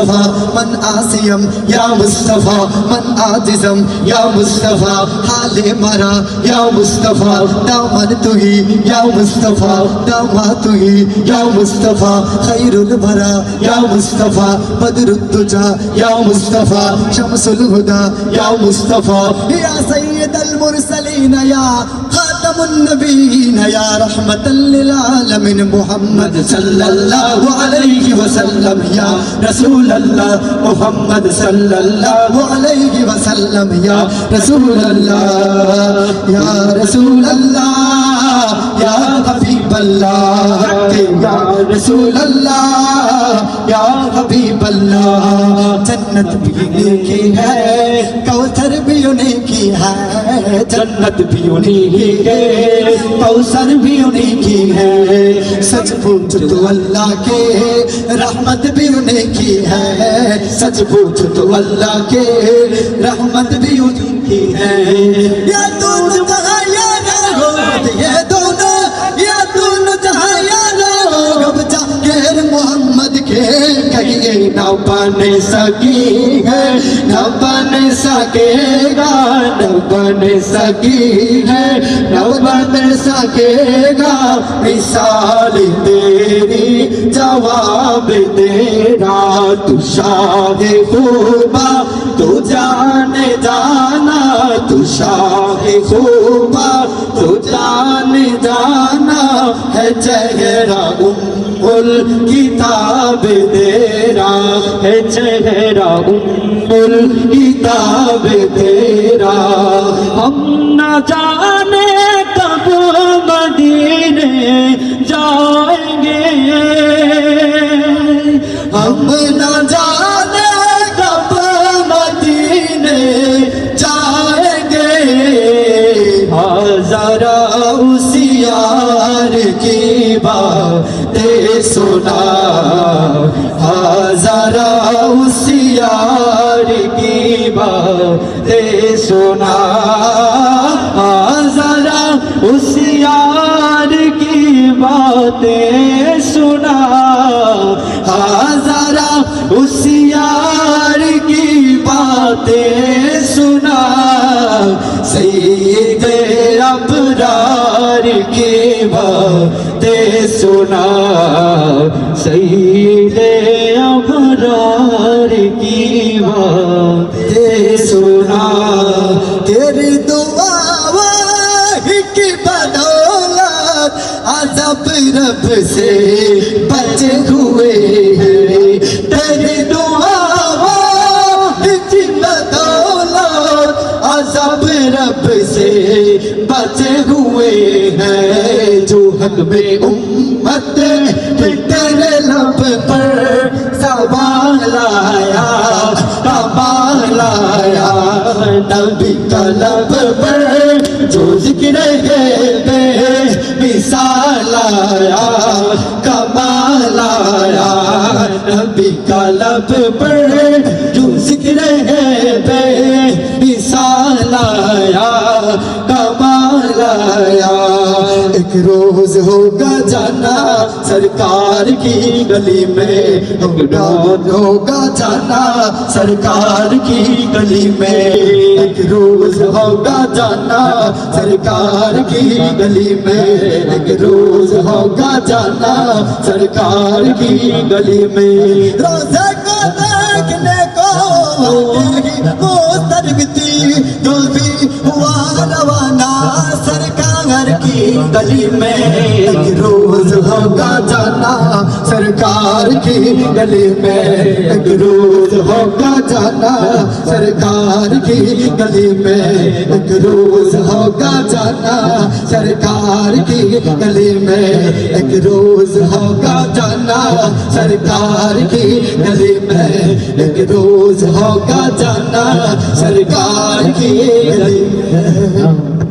मुस्तफ़ा मन आसियम या मुस्तफ़ा मन आजिज़म या मुस्तफ़ा हाले मरा या मुस्तफ़ा दामन तू ही या मुस्तफ़ा दामा तू ही या मुस्तफ़ा खैरुल बरा या मुस्तफ़ा बदरुद्दुजा या मुस्तफ़ा शमसुल हुदा या मुस्तफ़ा या सय्यदल मुरसलीन या खातमुन नबीयीन या रहमतल लिल आलमीन मुहम्मद सल्लल्लाहु अलैहि वसल्लम या रसूल अल्लाह मुहम्मद सल्लल्लाहु अलैहि वसल्लम या रसूल अल्लाह या रसूल अल्लाह या हबीब अल्लाह या रसूल अल्लाह या हबीब अल्लाह जन्नत भी उन्हीं की है कौसर भी उन्हीं की है जन्नत भी उन्हीं की है कौसर भी उन्हीं की है सच पूछ तो अल्लाह के रहमत भी उन्हीं की है सच पूछ तो अल्लाह के रहमत भी उन्हीं की है या दोनों जहां यार हो ये दोनों या दोनों जहां यार हो अब जाकर मोहम्मद के कहिए ना बन सकी है ना बन सकेगा न बन सकी है न बन सकेगा मिसाल तेरी जवाब तेरा तू शाहे खूबा तू जाने जाना तू शाहे खूबा तू जाने जाना है चेहरा उम्मुल किताब तेरा है चेहरा उम्मुल किताब तेरा हम न जाने कब मदीने जाएंगे हम न जाने कब मदीने जाएंगे जरा उस यार की बातें सुना जरा उस यार की बातें सुना जरा उस यार की बातें सुना जरा उस यार की बातें सुना सईदे अबरार की बातें सुना सईदे अबरार की बातें सुना तेरी दुआ की बदौलत अज़ब रब से बचे हुए हैं तेरी दुआ की बदौलत अज़ब रब से बचे हुए हैं जो हक में उम्मत तेरे लब पर सवाल आया कमाल आया नबी का लब पर जो जिक्र है बे मिसाल आया कमाल आया नबी का लब पर जो जिक्र है बे मिसाल आया कमाल आया एक रोज होगा जाना सरकार की गली में एक रोज होगा जाना सरकार की गली में एक रोज होगा जाना सरकार की गली में एक रोज होगा जाना सरकार की गली में रोज़े को देखने को वो सरबती जुल्फी हुआ रवाना सरकार की गली में एक रोज होगा जाना सरकार की गली में एक रोज होगा जाना सरकार की गली में एक रोज होगा जाना सरकार की गली में एक रोज होगा जाना सरकार की गली में एक रोज होगा जाना सरकार की गली में